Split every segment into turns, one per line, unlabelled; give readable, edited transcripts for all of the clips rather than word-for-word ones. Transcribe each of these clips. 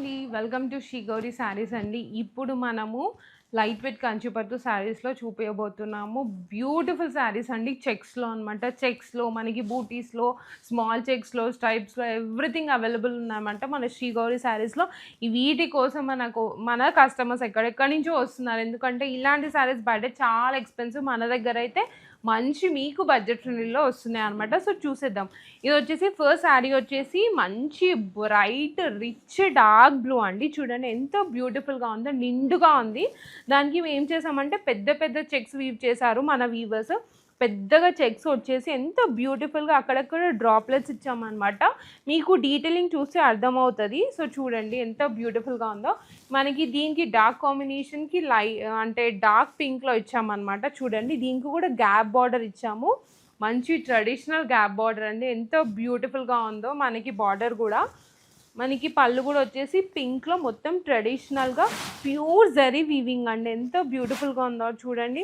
అండి. Welcome to Shri Gauri saris అండి. ఇప్పుడు మనము లైట్ వెయిట్ కంచిపట్టు శారీస్‌లో చూపియబోతున్నాము. బ్యూటిఫుల్ శారీస్ అండి. చెక్స్‌లో అనమాట. చెక్స్‌లో మనకి బూటీస్‌లో, స్మాల్ చెక్స్‌లో, స్ట్రైప్స్‌లో ఎవ్రీథింగ్ అవైలబుల్ ఉన్నాయన్నమాట మన శ్రీ గౌరీ శారీస్‌లో. వీటి కోసం మన కస్టమర్స్ ఎక్కడెక్కడి నుంచో వస్తున్నారు. ఎందుకంటే ఇలాంటి శారీస్ బయట చాలా ఎక్స్‌పెన్సివ్. మన దగ్గరైతే మంచి మీకు బడ్జెట్ ఫ్రెండ్లీలో వస్తున్నాయన్నమాట. సో చూసేద్దాం. ఇదొచ్చేసి ఫస్ట్ శారీ వచ్చేసి మంచి బ్రైట్, రిచ్ డార్క్ బ్లూ అండి. చూడండి ఎంత బ్యూటిఫుల్‌గా ఉందో, నిండుగా ఉంది. దానికి ఏం చేసామంటే పెద్ద పెద్ద చెక్స్ వీవ్ చేశారు మన వీవర్స్. పెద్దగా చెక్స్ వచ్చేసి ఎంత బ్యూటిఫుల్‌గా అక్కడక్కడ డ్రాప్లెట్స్ ఇచ్చామనమాట. మీకు డీటెయిలింగ్ చూస్తే అర్థమవుతది. సో చూడండి ఎంత బ్యూటిఫుల్‌గా ఉందో. మనకి దీనికి డార్క్ కాంబినేషన్‌కి అంటే డార్క్ పింక్‌లో ఇచ్చామనమాట. చూడండి దీనికి కూడా గ్యాప్ బార్డర్ ఇచ్చాము. మంచి ట్రెడిషనల్ గ్యాప్ బార్డర్ అండి. ఎంత బ్యూటిఫుల్‌గా ఉందో మనకి బార్డర్ కూడా. మనకి పళ్ళు కూడా వచ్చేసి పింక్‌లో మొత్తం ట్రెడిషనల్‌గా ప్యూర్ జరీ వీవింగ్ అండి. ఎంత బ్యూటిఫుల్‌గా ఉందో చూడండి.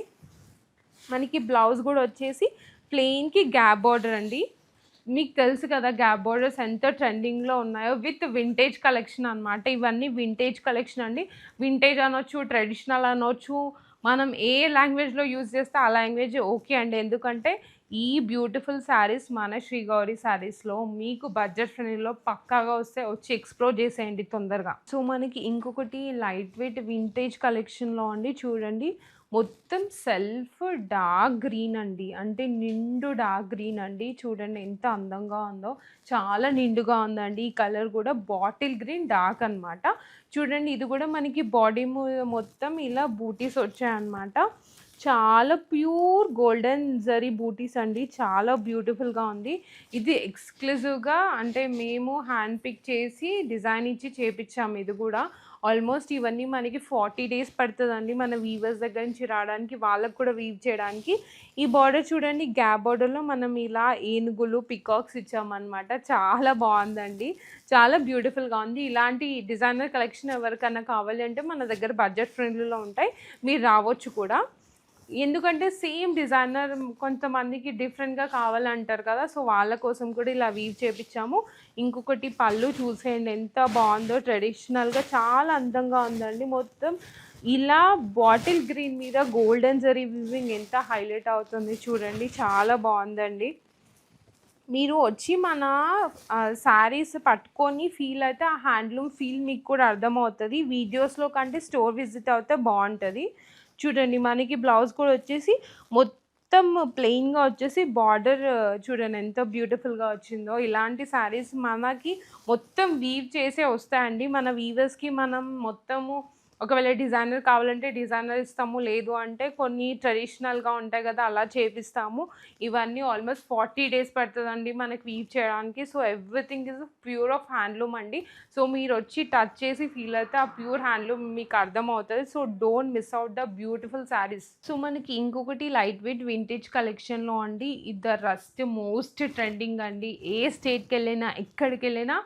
మనకి బ్లౌజ్ కూడా వచ్చేసి ప్లెయిన్‌కి గ్యాప్ బార్డర్ అండి. మీకు తెలుసు కదా గ్యాప్ బార్డర్స్ ఎంత ట్రెండింగ్‌లో ఉన్నాయో విత్ వింటేజ్ కలెక్షన్ అనమాట. ఇవన్నీ వింటేజ్ కలెక్షన్ అండి. వింటేజ్ అనొచ్చు, ట్రెడిషనల్ అనొచ్చు. మనం ఏ లాంగ్వేజ్‌లో యూజ్ చేస్తే ఆ లాంగ్వేజ్ ఓకే అండి. ఎందుకంటే ఈ బ్యూటిఫుల్ శారీస్ మన శ్రీ గౌరీ శారీస్‌లో మీకు బడ్జెట్ ఫ్రెండ్లీలో పక్కాగా వచ్చి ఎక్స్‌ప్లోర్ చేసేయండి తొందరగా. సో మనకి ఇంకొకటి లైట్ వెయిట్ వింటేజ్ కలెక్షన్‌లో అండి చూడండి. మొత్తం సెల్ఫ్ డార్క్ గ్రీన్ అండి. అంటే నిండు డార్క్ గ్రీన్ అండి. చూడండి ఎంత అందంగా ఉందో. చాలా నిండుగా ఉందండి. ఈ కలర్ కూడా బాటిల్ గ్రీన్ డార్క్ అనమాట. చూడండి ఇది కూడా మనకి బాడీ మొత్తం ఇలా బూటీస్ వచ్చాయన్నమాట. చాలా ప్యూర్ గోల్డెన్ జరీ బూటీస్ అండి. చాలా బ్యూటిఫుల్‌గా ఉంది. ఇది ఎక్స్‌క్లూజివ్‌గా అంటే మేము హ్యాండ్ పిక్ చేసి డిజైన్ ఇచ్చి చేపిచ్చాము ఇది గూడా. ఆల్మోస్ట్ ఇవన్నీ మనకి 40 డేస్ పడతదండి మన వీవర్స్ దగ్గర నుంచి రావడానికి, వాళ్ళకి కూడా వీవ్ చేయడానికి. ఈ బార్డర్ చూడండి గ్యాప్ బార్డర్‌లో మనం ఇలా ఏనుగులు, పికాక్స్ ఇచ్చామనమాట. చాలా బావుందండి. చాలా బ్యూటిఫుల్‌గా ఉంది. ఇలాంటి డిజైనర్ కలెక్షన్ ఎవరికన్నా కావాలి అంటే మన దగ్గర బడ్జెట్ ఫ్రెండ్లీలో ఉంటాయి. మీరు రావచ్చు కూడా. ఎందుకంటే సేమ్ డిజైనర్ కొంతమందికి డిఫరెంట్‌గా కావాలంటారు కదా! సో, వాళ్ళ కోసం కూడా ఇలా వీవ్ చేపిచ్చాము. ఇంకొకటి పళ్ళు చూసేయండి ఎంత బావుందో ట్రెడిషనల్‌గా చాలా అందంగా ఉందండి. మొత్తం ఇలా బాటిల్ గ్రీన్ మీద గోల్డెన్ జరీ వీవింగ్ ఎంత హైలైట్ అవుతుంది చూడండి. చాలా బావుందండి. మీరు వచ్చి మన శారీస్ పట్టుకొని ఫీల్ అయితే ఆ హ్యాండ్లూమ్ ఫీల్ మీకు కూడా అర్థమవుతది. వీడియోస్‌లో కంటే స్టోర్ విజిట్ అవుతే బావుంటది. చూడండి మనకి బ్లౌజ్ కూడా వచ్చేసి మొత్తం ప్లెయిన్‌గా వచ్చేసి బార్డర్ చూడండి ఎంత బ్యూటిఫుల్‌గా వచ్చిందో. ఇలాంటి శారీస్ మనకి మొత్తం వీవ్ చేసే వస్తాయండి. మన వీవర్స్‌కి మనం మొత్తము ఒకవేళ డిజైనర్ కావాలంటే డిజైనర్ ఇస్తాము. లేదు అంటే కొన్ని ట్రెడిషనల్‌గా ఉంటాయి కదా! అలా చేపిస్తాము. ఇవన్నీ ఆల్మోస్ట్ 40 డేస్ పడతదండి మనకి వీవ్ చేయడానికి. So, everything is pure of handloom అండి. సో, మీరొచ్చి టచ్ చేసి ఫీల్ అయితే ఆ ప్యూర్ హ్యాండ్లూమ్ మీకు అర్థమవుతది. So, don't miss out the beautiful saris. So, మనకి ఇంకొకటి లైట్ వెయిట్ వింటేజ్ కలెక్షన్‌లో అండి ఇది రస్ట్ మోస్ట్ ట్రెండింగ్ అండి. ఏ స్టేట్‌కెళ్ళినా, ఎక్కడికెళ్ళినా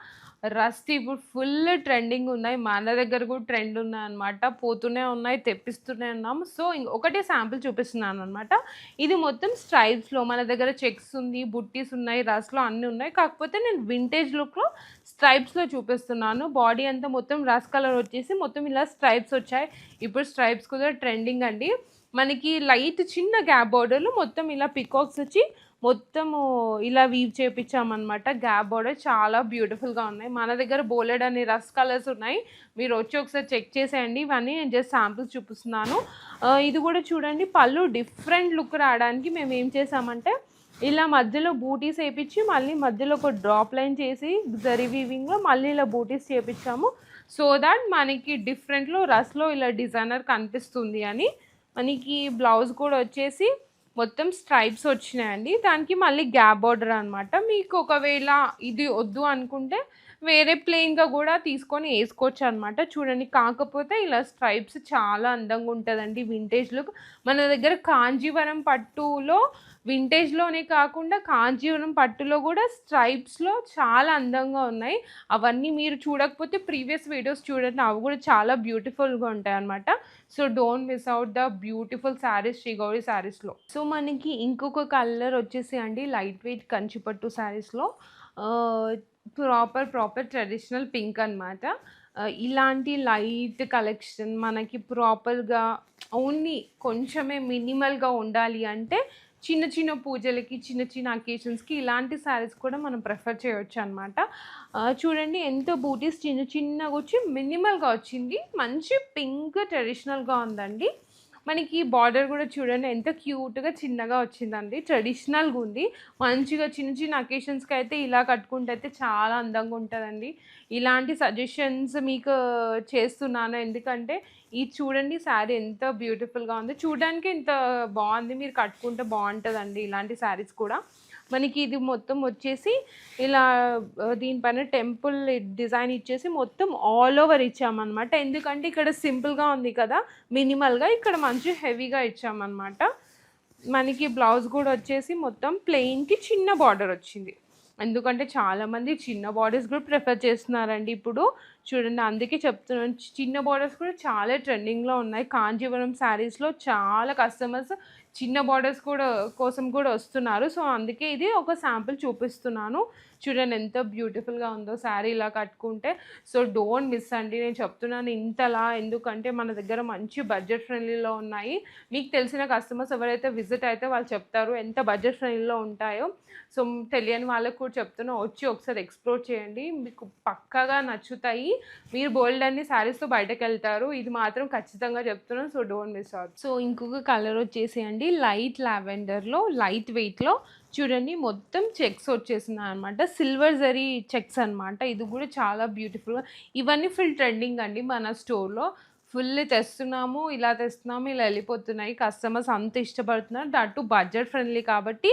రస్ట్ ఇప్పుడు ఫుల్ ట్రెండింగ్ ఉన్నాయి. మన దగ్గర కూడా ట్రెండ్ ఉన్నాయన్నమాట. పోతూనే ఉన్నాయి, తెప్పిస్తూనే ఉన్నాం. సో, ఒకటే శాంపుల్ చూపిస్తున్నానన్నమాట. ఇది మొత్తం స్ట్రైప్స్‌లో మన దగ్గర చెక్స్ ఉంది, బుట్టీస్ ఉన్నాయి, రస్‌లో అన్నీ ఉన్నాయి. కాకపోతే నేను వింటేజ్ లుక్‌లో స్ట్రైప్స్‌లో చూపిస్తున్నాను. బాడీ అంతా మొత్తం రస్ట్ కలర్ వచ్చేసి మొత్తం ఇలా స్ట్రైప్స్ వచ్చాయి. ఇప్పుడు స్ట్రైప్స్ కూడా ట్రెండింగ్ అండి. మనకి లైట్ చిన్న గ్యాప్ బోర్డర్‌లో మొత్తం ఇలా పికాక్స్ వచ్చి మొత్తము ఇలా వీవ్ చేపిచ్చామనమాట. గ్యాప్ బోర్డర్ చాలా బ్యూటిఫుల్‌గా ఉన్నాయి. మన దగ్గర బోలెడన్ని రస్ట్ కలర్స్ ఉన్నాయి. మీరు వచ్చి ఒకసారి చెక్ చేసేయండి. ఇవన్నీ నేను జస్ట్ శాంపిల్స్ చూపిస్తున్నాను. ఇది కూడా చూడండి పళ్ళు డిఫరెంట్ లుక్ రావడానికి మేము ఏం చేసామంటే ఇలా మధ్యలో బూటీస్ ఏపిచ్చి మళ్ళీ మధ్యలో ఒక డ్రాప్ లైన్ చేసి జరీ వీవింగ్‌లో మళ్ళీ ఇలా బూటీస్ చేపిచ్చాము. సో థట్ మనకి డిఫరెంట్‌లో రస్‌లో ఇలా డిజైనర్ కనిపిస్తుంది అని. మనకి బ్లౌజ్ కూడా వచ్చేసి మొత్తం స్ట్రైప్స్ వచ్చినాయండి. దానికి మళ్ళీ గ్యాప్ బార్డర్ అనమాట. మీకు ఒకవేళ ఇది వద్దు అనుకుంటే వేరే ప్లెయిన్‌గా గూడా తీసుకొని ఏసుకోవచ్చనమాట. చూడండి కాకపోతే ఇలా స్ట్రైప్స్ చాలా అందంగా ఉంటదండి వింటేజ్ లుక్. మన దగ్గర కాంజీవరం పట్టులో వింటేజ్‌లోనే కాకుండా కాంజీవరం పట్టులో గూడా స్ట్రైప్స్‌లో చాలా అందంగా ఉన్నాయి. అవన్నీ మీరు చూడకపోతే ప్రీవియస్ వీడియోస్ చూడండి. అవి గూడా చాలా బ్యూటిఫుల్‌గా ఉంటాయన్నమాట. So, don't miss out the beautiful sarees Sri Gowri శారీస్‌లో. సో, మనకి ఇంకొక కలర్ వచ్చేసి అండి లైట్ వెయిట్ కంచిపట్టు శారీస్‌లో ఆహ్, ప్రాపర్ ట్రెడిషనల్ పింక్ అనమాట. ఇలాంటి లైట్ కలెక్షన్ మనకి ప్రాపర్‌గా ఓన్లీ కొంచెమే మినిమల్‌గా ఉండాలి అంటే చిన్న చిన్న పూజలకి, చిన్న చిన్న అకేషన్స్‌కి ఇలాంటి శారీస్ కూడా మనం ప్రిఫర్ చేయొచ్చనమాట. చూడండి ఎంత బూటీస్ చిన్న చిన్నగొచ్చి మినిమల్‌గా వచ్చింది. మంచి పింక్ ట్రెడిషనల్‌గా ఉందండి. మనకి బార్డర్ గూడా చూడండి ఎంత క్యూట్‌గా చిన్నగా వచ్చిందండి. ట్రెడిషనల్‌గుంది. మంచిగా చిన్న చిన్న అకేషన్స్‌కైతే ఇలా కట్టుకుంటే అయితే చాలా అందంగా ఉంటదండి. ఇలాంటి సజెషన్స్ మీకు చేస్తున్నాను. ఎందుకంటే ఇది చూడండి శారీ ఎంత బ్యూటిఫుల్‌గా ఉంది. చూడడానికే ఇంత బావుంది. మీరు కట్టుకుంటే బావుంటదండి ఇలాంటి శారీస్ కూడా. మనకి ఇది మొత్తం వచ్చేసి ఇలా దీనిపైన టెంపుల్ డిజైన్ ఇచ్చేసి మొత్తం ఆల్ ఓవర్ ఇచ్చామనమాట. ఎందుకంటే ఇక్కడ సింపుల్‌గా ఉంది కదా! మినిమల్‌గా ఇక్కడ మంచి హెవీగా ఇచ్చామనమాట. మనకి బ్లౌజ్ గూడా వచ్చేసి మొత్తం ప్లెయిన్‌కి చిన్న బార్డర్ వచ్చింది. ఎందుకంటే చాలామంది చిన్న బార్డర్స్ కూడా ప్రిఫర్ చేస్తున్నారండి ఇప్పుడు. చూడండి అందుకే చెప్తున్నాను. చిన్న బార్డర్స్ కూడా చాలా ట్రెండింగ్‌లో ఉన్నాయి. కాంజీవరం శారీస్‌లో చాలా కస్టమర్స్ చిన్న బార్డర్స్ కూడా కోసం కూడా వస్తున్నారు. సో, అందుకే ఇది ఒక శాంపుల్ చూపిస్తున్నాను. చూడండి ఎంత బ్యూటిఫుల్‌గా ఉందో శారీ ఇలా కట్టుకుంటే. సో, డోంట్ మిస్ అండి. నేను చెప్తున్నాను ఇంతలా ఎందుకంటే మన దగ్గర మంచి బడ్జెట్ ఫ్రెండ్లీలో ఉన్నాయి. మీకు తెలిసిన కస్టమర్స్ ఎవరైతే విజిట్ అయితే వాళ్ళు చెప్తారు ఎంత బడ్జెట్ ఫ్రెండ్లీలో ఉంటాయో. సో, తెలియని వాళ్ళకి కూడా చెప్తున్నా వచ్చి ఒకసారి ఎక్స్‌ప్లోర్ చేయండి. మీకు పక్కాగా నచ్చుతాయి. మీరు బోలెడన్ని శారీస్‌తో బయటకెళ్తారు. ఇది మాత్రం ఖచ్చితంగా చెప్తున్నాను. So, don't miss out. So, ఇంకొక కలర్ వచ్చేసి అండి లైట్ లావెండర్‌లో లైట్ వెయిట్‌లో చూడండి మొత్తం చెక్స్ వచ్చేసినాయన్నమాట. సిల్వర్ జరీ చెక్స్ అనమాట. ఇది కూడా చాలా బ్యూటిఫుల్‌గా ఇవన్నీ ఫుల్ ట్రెండింగ్ అండి మన స్టోర్‌లో. ఫుల్ తెస్తున్నాము, ఇలా తెస్తున్నాము, ఇలా ఎళ్ళిపోతున్నాయి. కస్టమర్స్ అంత ఇష్టపడుతున్నారు. దట్ టూ బడ్జెట్ ఫ్రెండ్లీ కాబట్టి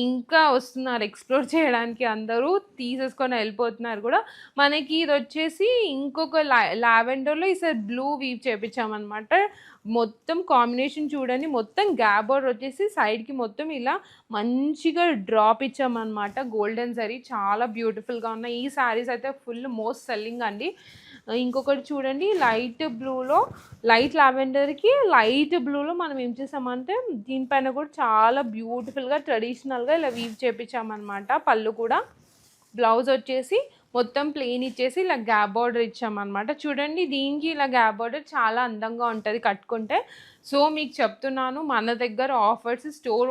ఇంకా వస్తున్నారు ఎక్స్‌ప్లోర్ చేయడానికి అందరూ. తీసేసుకొని ఎళ్ళిపోతున్నారు గూడా. మనకి ఇదొచ్చేసి ఇంకొక లావెండర్‌లో ఈసారి బ్లూ వీవ్ చేపిచ్చామనమాట. మొత్తం కాంబినేషన్ చూడండి. మొత్తం గ్యాప్ బోర్డర్ వచ్చేసి సైడ్‌కి మొత్తం ఇలా మంచిగా డ్రాప్ ఇచ్చామనమాట. గోల్డెన్ జరీ చాలా బ్యూటిఫుల్‌గా ఉన్నాయి. ఈ శారీస్ అయితే ఫుల్ మోస్ట్ సెల్లింగ్ అండి. ఇంకొకటి చూడండి లైట్ లావెండర్‌కి లైట్ బ్లూలో మనం ఏం చేసామంటే దీనిపైన కూడా చాలా బ్యూటిఫుల్‌గా ట్రెడిషనల్‌గా ఇలా వీవ్ చేపిచ్చామనమాట. పళ్ళు కూడా. బ్లౌజ్ వచ్చేసి మొత్తం ప్లెయిన్ ఇచ్చేసి ఇలా గ్యాప్ బార్డర్ ఇచ్చామనమాట. చూడండి దీనికి ఇలా గ్యాప్ బార్డర్ చాలా అందంగా ఉంటది కట్టుకుంటే. సో, మీకు చెప్తున్నాను మన దగ్గర ఆఫర్స్ స్టోర్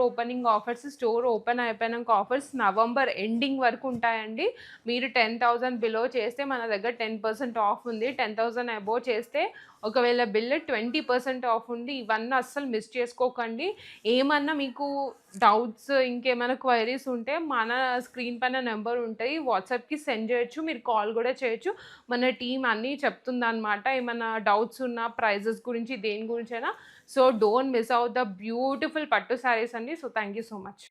ఓపెన్ అయిపోయినంక ఆఫర్స్ నవంబర్ ఎండింగ్ వరకు ఉంటాయండి. మీరు 10,000 బిలో చేస్తే మన దగ్గర 10% ఆఫ్ ఉంది. 10,000 అబోవ్ చేస్తే ఒకవేళ బిల్ 20% ఆఫ్ ఉంది. ఇవన్నీ అస్సలు మిస్ చేసుకోకండి. ఏమన్నా మీకు డౌట్స్ ఇంకేమైనా క్వైరీస్ ఉంటే మన స్క్రీన్ పైన నెంబర్ ఉంటాయి. వాట్సాప్‌కి సెండ్ చేయొచ్చు. మీరు కాల్ కూడా చేయొచ్చు. మన టీమ్ అన్నీ చెప్తుందనమాట. ఏమన్నా డౌట్స్ ఉన్నా ప్రైజెస్ గురించి దేని గురించైనా. So, don't miss out the beautiful pattu saris అండి. So, thank you so much.